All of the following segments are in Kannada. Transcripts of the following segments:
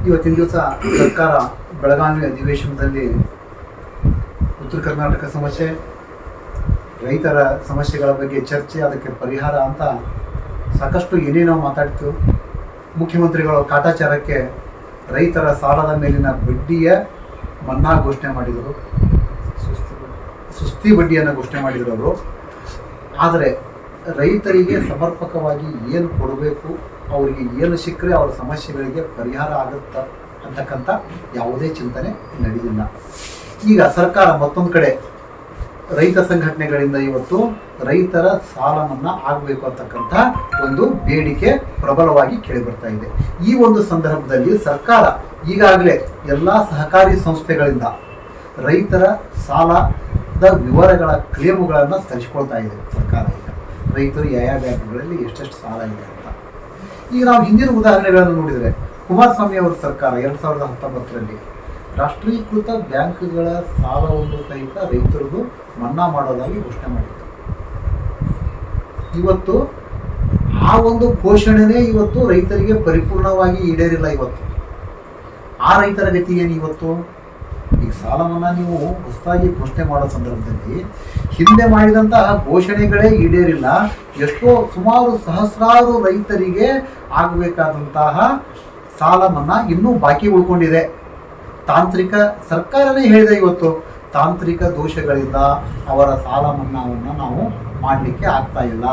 ಇವತ್ತಿನ ದಿವಸ ಸರ್ಕಾರ ಬೆಳಗಾವಿ ಅಧಿವೇಶನದಲ್ಲಿ ಉತ್ತರ ಕರ್ನಾಟಕ ಸಮಸ್ಯೆ, ರೈತರ ಸಮಸ್ಯೆಗಳ ಬಗ್ಗೆ ಚರ್ಚೆ, ಅದಕ್ಕೆ ಪರಿಹಾರ ಅಂತ ಸಾಕಷ್ಟು ಏನೇನೋ ಮಾತಾಡ್ತು. ಮುಖ್ಯಮಂತ್ರಿಗಳು ಕಾಟಾಚಾರಕ್ಕೆ ರೈತರ ಸಾಲದ ಮೇಲಿನ ಬಡ್ಡಿಯ ಮನ್ನಾ ಘೋಷಣೆ ಮಾಡಿದರು, ಸುಸ್ತಿ ಬಡ್ಡಿಯನ್ನು ಘೋಷಣೆ ಮಾಡಿದರು ಅವರು. ಆದರೆ ರೈತರಿಗೆ ಸಮರ್ಪಕವಾಗಿ ಏನು ಕೊಡಬೇಕು, ಅವರಿಗೆ ಏನು ಸಿಕ್ಕರೆ ಅವರ ಸಮಸ್ಯೆಗಳಿಗೆ ಪರಿಹಾರ ಆಗುತ್ತಾ ಅಂತಕ್ಕಂಥ ಯಾವುದೇ ಚಿಂತನೆ ನಡೆದಿಲ್ಲ. ಈಗ ಸರ್ಕಾರ ಮತ್ತೊಂದು ಕಡೆ ರೈತ ಸಂಘಟನೆಗಳಿಂದ ಇವತ್ತು ರೈತರ ಸಾಲ ಮನ್ನಾ ಆಗಬೇಕು ಅಂತಕ್ಕಂಥ ಒಂದು ಬೇಡಿಕೆ ಪ್ರಬಲವಾಗಿ ಕೇಳಿಬರ್ತಾ ಇದೆ. ಈ ಒಂದು ಸಂದರ್ಭದಲ್ಲಿ ಸರ್ಕಾರ ಈಗಾಗಲೇ ಎಲ್ಲ ಸಹಕಾರಿ ಸಂಸ್ಥೆಗಳಿಂದ ರೈತರ ಸಾಲದ ವಿವರಗಳ ಕ್ಲೇಮುಗಳನ್ನು ತರಿಸ್ಕೊಳ್ತಾ ಇದೆ ಸರ್ಕಾರ. ಈಗ ರೈತರು ಯಾವ ಬ್ಯಾಂಕ್ಗಳಲ್ಲಿ ಎಷ್ಟೆಷ್ಟು ಸಾಲ ಇದೆ ಅಂತ. ಈಗ ನಾವು ಹಿಂದಿನ ಉದಾಹರಣೆಗಳನ್ನು ನೋಡಿದರೆ, ಕುಮಾರಸ್ವಾಮಿ ಅವರ ಸರ್ಕಾರ 2019ರಲ್ಲಿ ರಾಷ್ಟ್ರೀಕೃತ ಬ್ಯಾಂಕ್ಗಳ ಸಾಲವನ್ನು ಸಹಿತ ರೈತರಿಗೂ ಮನ್ನಾ ಮಾಡೋದಾಗಿ ಘೋಷಣೆ ಮಾಡಿತ್ತು. ಇವತ್ತು ಆ ಒಂದು ಘೋಷಣೆನೇ ಇವತ್ತು ರೈತರಿಗೆ ಪರಿಪೂರ್ಣವಾಗಿ ಈಡೇರಿಲ್ಲ. ಇವತ್ತು ಆ ರೈತರ ಗತಿ ಏನು? ಇವತ್ತು ಈಗ ಸಾಲ ಮನ್ನಾ ನೀವು ಹೊಸದಾಗಿ ಘೋಷಣೆ ಮಾಡೋ ಸಂದರ್ಭದಲ್ಲಿ ಹಿಂದೆ ಮಾಡಿದಂತಹ ಘೋಷಣೆಗಳೇ ಈಡೇರಿಲ್ಲ. ಎಷ್ಟೋ ಸುಮಾರು ಸಹಸ್ರಾರು ರೈತರಿಗೆ ಆಗಬೇಕಾದಂತಹ ಸಾಲ ಮನ್ನಾ ಇನ್ನೂ ಬಾಕಿ ಉಳ್ಕೊಂಡಿದೆ. ತಾಂತ್ರಿಕ ಸರ್ಕಾರನೇ ಹೇಳಿದೆ, ಇವತ್ತು ತಾಂತ್ರಿಕ ದೋಷಗಳಿಂದ ಅವರ ಸಾಲ ಮನ್ನಾವನ್ನು ನಾವು ಮಾಡಲಿಕ್ಕೆ ಆಗ್ತಾ ಇಲ್ಲ,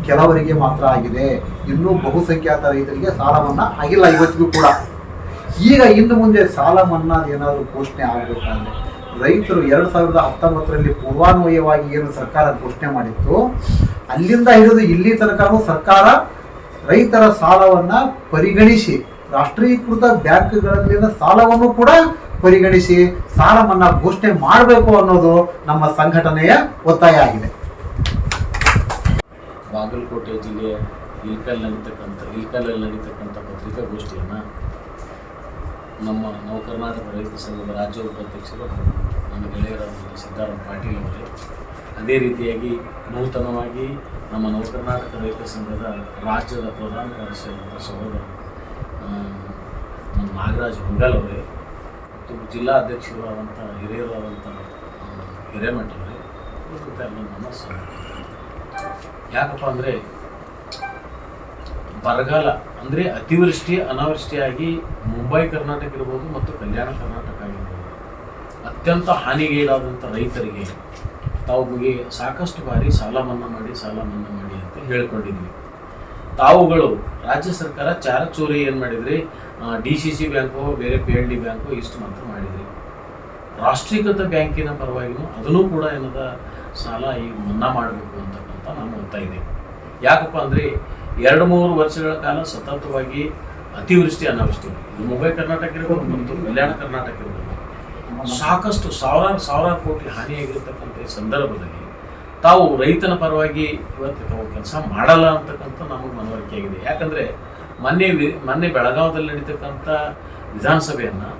ಕೆಲವರಿಗೆ ಮಾತ್ರ ಆಗಿದೆ, ಇನ್ನೂ ಬಹುಸಂಖ್ಯಾತ ರೈತರಿಗೆ ಸಾಲ ಮನ್ನಾ ಆಗಿಲ್ಲ ಇವತ್ತಿಗೂ ಕೂಡ. ಈಗ ಇನ್ನು ಮುಂದೆ ಸಾಲ ಮನ್ನಾ ಏನಾದರೂ ಘೋಷಣೆ ಆಗಬೇಕಾದ್ರೆ ರೈತರು 2019ರಲ್ಲಿ ಪೂರ್ವಾನ್ವಯವಾಗಿ ಏನು ಸರ್ಕಾರ ಘೋಷಣೆ ಮಾಡಿತ್ತು, ಅಲ್ಲಿಂದ ಹಿಡಿದು ಇಲ್ಲಿ ತನಕನೂ ಸರ್ಕಾರ ರೈತರ ಸಾಲವನ್ನು ಪರಿಗಣಿಸಿ ರಾಷ್ಟ್ರೀಕೃತ ಬ್ಯಾಂಕ್ಗಳಲ್ಲಿನ ಸಾಲವನ್ನು ಕೂಡ ಪರಿಗಣಿಸಿ ಸಾಲ ಮನ್ನಾ ಘೋಷಣೆ ಮಾಡಬೇಕು ಅನ್ನೋದು ನಮ್ಮ ಸಂಘಟನೆಯ ಒತ್ತಾಯ ಆಗಿದೆ. ಬಾಗಲಕೋಟೆ ಜಿಲ್ಲೆಯ ಇಲ್ಕಲ್ಲಲ್ಲಿ ನಡೀತಕ್ಕಂಥ ಪತ್ರಿಕಾಗೋಷ್ಠಿಯನ್ನು ನಮ್ಮ ನವಕರ್ನಾಟಕ ರೈತ ಸಂಘದ ರಾಜ್ಯ ಉಪಾಧ್ಯಕ್ಷರು ನಮ್ಮ ಗೆಳೆಯರಾದ ಸಿದ್ದಾರಾಮ ಪಾಟೀಲ್ ಅವರೇ, ಅದೇ ರೀತಿಯಾಗಿ ನೂತನವಾಗಿ ನಮ್ಮ ನವಕರ್ನಾಟಕ ರೈತ ಸಂಘದ ರಾಜ್ಯದ ಪ್ರಧಾನ ಕಾರ್ಯದರ್ಶಿಯಾದಂಥ ಸಹೋದರ ನಮ್ಮ ನಾಗರಾಜ್ ಹೊಂಗಲ್ ಅವರೇ ಮತ್ತು ಜಿಲ್ಲಾ ಅಧ್ಯಕ್ಷರು ಆದಂಥ ಹಿರಿಯರಾದಂಥ ಹಿರೇಮಠ ಅವರೇ ಮತ್ತು ಎಲ್ಲ ನಮ್ಮ ಸಹ. ಯಾಕಪ್ಪ ಅಂದರೆ ಬರಗಾಲ ಅಂದರೆ ಅತಿವೃಷ್ಟಿ ಅನಾವೃಷ್ಟಿಯಾಗಿ ಮುಂಬೈ ಕರ್ನಾಟಕ ಇರ್ಬೋದು ಮತ್ತು ಕಲ್ಯಾಣ ಕರ್ನಾಟಕ ಆಗಿರ್ಬೋದು ಅತ್ಯಂತ ಹಾನಿಗೀಡಾದಂಥ ರೈತರಿಗೆ ತಾವುಗಳಿಗೆ ಸಾಕಷ್ಟು ಬಾರಿ ಸಾಲ ಮನ್ನಾ ಮಾಡಿ ಅಂತ ಹೇಳ್ಕೊಂಡಿದ್ವಿ. ತಾವುಗಳು ರಾಜ್ಯ ಸರ್ಕಾರ ಚಾರಚೂರಿ ಏನು ಮಾಡಿದ್ರಿ, DCC ಬ್ಯಾಂಕು ಬೇರೆ PLD ಬ್ಯಾಂಕು ಇಷ್ಟು ಮಾತ್ರ ಮಾಡಿದ್ರಿ. ರಾಷ್ಟ್ರೀಕೃತ ಬ್ಯಾಂಕಿನ ಪರವಾಗಿಯೂ ಅದನ್ನು ಕೂಡ ಏನದ ಸಾಲ ಈಗ ಮನ್ನಾ ಮಾಡಬೇಕು ಅಂತಕ್ಕಂಥ ನಾನು ಓದ್ತಾ ಇದ್ದೀನಿ. ಯಾಕಪ್ಪ ಅಂದರೆ 2-3 ವರ್ಷಗಳ ಕಾಲ ಸತತವಾಗಿ ಅತಿವೃಷ್ಟಿ ಅನಾವೃಷ್ಟಿ, ಇದು ಮುಂಬೈ ಕರ್ನಾಟಕ ಇರ್ಬೋದು ಮತ್ತು ಕಲ್ಯಾಣ ಕರ್ನಾಟಕ ಇರ್ಬೋದು, ಸಾಕಷ್ಟು ಸಾವಿರಾರು ಕೋಟಿ ಹಾನಿಯಾಗಿರ್ತಕ್ಕಂಥ ಈ ಸಂದರ್ಭದಲ್ಲಿ ತಾವು ರೈತನ ಪರವಾಗಿ ಇವತ್ತು ತಾವು ಕೆಲಸ ಮಾಡಲ್ಲ ಅಂತಕ್ಕಂಥ ನಮಗೆ ಮನವರಿಕೆ ಆಗಿದೆ. ಯಾಕಂದರೆ ಮೊನ್ನೆ ಬೆಳಗಾವದಲ್ಲಿ ನಡೀತಕ್ಕಂಥ ವಿಧಾನಸಭೆಯನ್ನು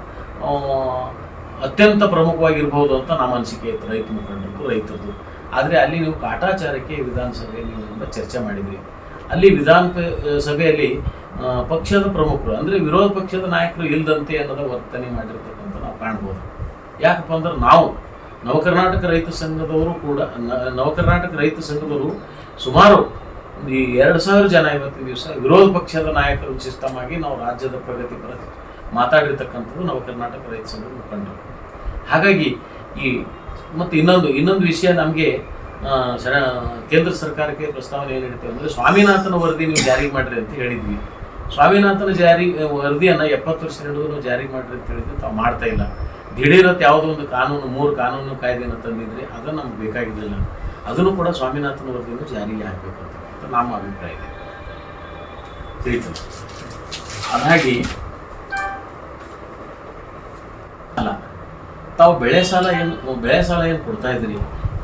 ಅತ್ಯಂತ ಪ್ರಮುಖವಾಗಿರ್ಬೋದು ಅಂತ ನಮ್ಮ ಅನಿಸಿಕೆ ಇತ್ತು, ರೈತ ಮುಖಂಡರು ರೈತರದು. ಆದರೆ ಅಲ್ಲಿ ನೀವು ಕಾಟಾಚಾರಕ್ಕೆ ವಿಧಾನಸಭೆ ನೀವು ಚರ್ಚೆ ಮಾಡಿದ್ರಿ. ಅಲ್ಲಿ ವಿಧಾನಸಭೆಯಲ್ಲಿ ಪಕ್ಷದ ಪ್ರಮುಖರು ಅಂದರೆ ವಿರೋಧ ಪಕ್ಷದ ನಾಯಕರು ಇಲ್ಲದಂತೆ ಅನ್ನೋದ ವರ್ತನೆ ಮಾಡಿರ್ತಕ್ಕಂಥ ನಾವು ಕಾಣ್ಬೋದು. ಯಾಕಪ್ಪ ಅಂದ್ರೆ ನಾವು ನವಕರ್ನಾಟಕ ರೈತ ಸಂಘದವರು ಕೂಡ ನವಕರ್ನಾಟಕ ರೈತ ಸಂಘದವರು ಸುಮಾರು ಈ 2000 ಜನ ಇವತ್ತಿನ ದಿವಸ ವಿರೋಧ ಪಕ್ಷದ ನಾಯಕರು ಸಿಸ್ಟಮ್ ಆಗಿ ನಾವು ರಾಜ್ಯದ ಪ್ರಗತಿ ಪರ ಮಾತಾಡಿರ್ತಕ್ಕಂಥದ್ದು ನವಕರ್ನಾಟಕ ರೈತ ಸಂಘದ ಮುಖಂಡರು. ಹಾಗಾಗಿ ಮತ್ತು ಇನ್ನೊಂದು ವಿಷಯ ನಮಗೆ ಕೇಂದ್ರ ಸರ್ಕಾರಕ್ಕೆ ಪ್ರಸ್ತಾವನೆ ಏನು ಹೇಳ್ತೇವೆ ಅಂದರೆ ಸ್ವಾಮಿನಾಥನ್ ವರದಿ ನೀವು ಜಾರಿ ಮಾಡಿರಿ ಅಂತ ಹೇಳಿದ್ವಿ. ಸ್ವಾಮಿನಾಥನ್ ವರದಿಯನ್ನು 70 ವರ್ಷ ಹಿಡಿದು ನಾವು ಜಾರಿ ಮಾಡಿರಿ ಅಂತ ಹೇಳಿದ್ವಿ, ತಾವು ಮಾಡ್ತಾ ಇಲ್ಲ. ದಿಢೀರತ್ ಯಾವುದೋ ಒಂದು 3 ಕಾನೂನು ಕಾಯ್ದೆಯನ್ನು ತಂದಿದ್ರಿ, ಅದನ್ನು ನಮ್ಗೆ ಬೇಕಾಗಿರಲಿಲ್ಲ. ಅದನ್ನು ಕೂಡ ಸ್ವಾಮಿನಾಥನ್ ವರದಿಯನ್ನು ಜಾರಿಗೆ ಹಾಕಬೇಕು ಅಂತ ನಮ್ಮ ಅಭಿಪ್ರಾಯ ಇದೆ. ತಿಳಿತು. ಹಾಗಾಗಿ ಅಲ್ಲ, ತಾವು ಬೆಳೆ ಸಾಲ ಏನು ಕೊಡ್ತಾ ಇದ್ರಿ,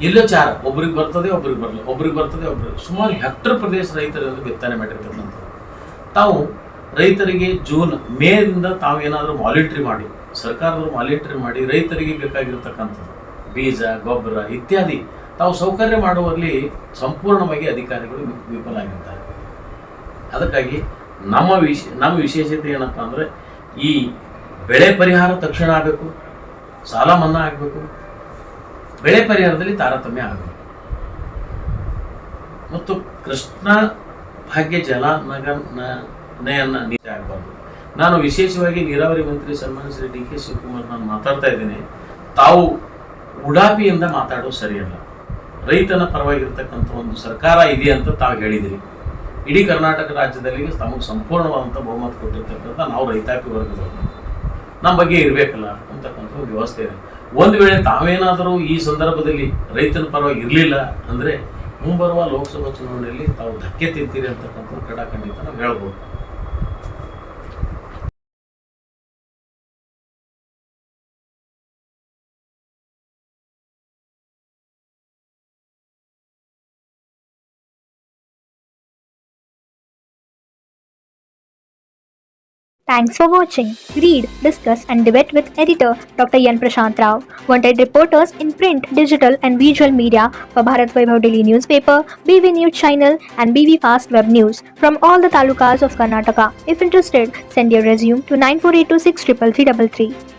ಎಲ್ಲೋ ಚಾರ ಒಬ್ರಿಗೆ ಬರ್ತದೆ ಒಬ್ರಿಗೆ ಬರಲ್ಲ, ಒಬ್ರಿಗೆ ಬರ್ತದೆ ಒಬ್ರಿಗೆ, ಸುಮಾರು ಹೆಕ್ಟರ್ ಪ್ರದೇಶ ರೈತರಲ್ಲಿ ಬಿತ್ತನೆ ಮಾಡಿರ್ತಕ್ಕಂಥದ್ದು. ತಾವು ರೈತರಿಗೆ ಮೇದಿಂದ ತಾವೇನಾದರೂ ಮಾನಿಟ್ರಿ ಮಾಡಿ, ಸರ್ಕಾರದವರು ಮಾನಿಟ್ರಿ ಮಾಡಿ ರೈತರಿಗೆ ಬೇಕಾಗಿರ್ತಕ್ಕಂಥದ್ದು ಬೀಜ ಗೊಬ್ಬರ ಇತ್ಯಾದಿ ತಾವು ಸೌಕರ್ಯ ಮಾಡುವಲ್ಲಿ ಸಂಪೂರ್ಣವಾಗಿ ಅಧಿಕಾರಿಗಳು ವಿಫಲ ಆಗಿದ್ದಾರೆ. ಅದಕ್ಕಾಗಿ ನಮ್ಮ ವಿಶೇಷತೆ ಏನಪ್ಪ ಅಂದರೆ ಈ ಬೆಳೆ ಪರಿಹಾರ ತಕ್ಷಣ ಆಗಬೇಕು, ಸಾಲ ಮನ್ನಾ ಆಗಬೇಕು, ಬೆಳೆ ಪರಿಹಾರದಲ್ಲಿ ತಾರತಮ್ಯ ಆಗಬೇಕು ಮತ್ತು ಕೃಷ್ಣ ಭಾಗ್ಯ ಜಲಾನಯನ ನೀತಿ ಆಗಬಾರ್ದು. ನಾನು ವಿಶೇಷವಾಗಿ ನೀರಾವರಿ ಮಂತ್ರಿ ಸನ್ಮಾನ್ಯ ಶ್ರೀ ಡಿ ಕೆ ಶಿವಕುಮಾರ್ ನಾನು ಮಾತಾಡ್ತಾ ಇದ್ದೇನೆ. ತಾವು ಉಡಾಪಿಯಿಂದ ಮಾತಾಡೋದು ಸರಿಯಲ್ಲ. ರೈತನ ಪರವಾಗಿರ್ತಕ್ಕಂಥ ಒಂದು ಸರ್ಕಾರ ಇದೆ ಅಂತ ತಾವು ಹೇಳಿದಿರಿ. ಇಡೀ ಕರ್ನಾಟಕ ರಾಜ್ಯದಲ್ಲಿ ತಮಗೆ ಸಂಪೂರ್ಣವಾದಂಥ ಬಹುಮತ ಕೊಟ್ಟಿರ್ತಕ್ಕಂಥ ನಾವು ರೈತಾಪಿ ವರ್ಗದವರು, ನಮ್ಮ ಬಗ್ಗೆ ಇರಬೇಕಲ್ಲ ಅಂತಕ್ಕಂಥ ಒಂದು ವ್ಯವಸ್ಥೆ ಇದೆ. ಒಂದು ವೇಳೆ ತಾವೇನಾದರೂ ಈ ಸಂದರ್ಭದಲ್ಲಿ ರೈತನ ಪರವಾಗಿ ಇರಲಿಲ್ಲ ಅಂದರೆ ಮುಂಬರುವ ಲೋಕಸಭಾ ಚುನಾವಣೆಯಲ್ಲಿ ತಾವು ಧಕ್ಕೆ ತಿಂತೀರಿ ಅಂತಕ್ಕಂಥ ಖಂಡಿತ ನಾವು ಹೇಳ್ಬೋದು. Thanks for watching. Read, discuss, and debate with editor Dr. Yan Prashant Rao. Wanted reporters in print, digital, and visual media for Bharat Vaibhav Daily Newspaper, BV News Channel, and BV Fast Web News from all the talukas of Karnataka. If interested, send your resume to 9482633333.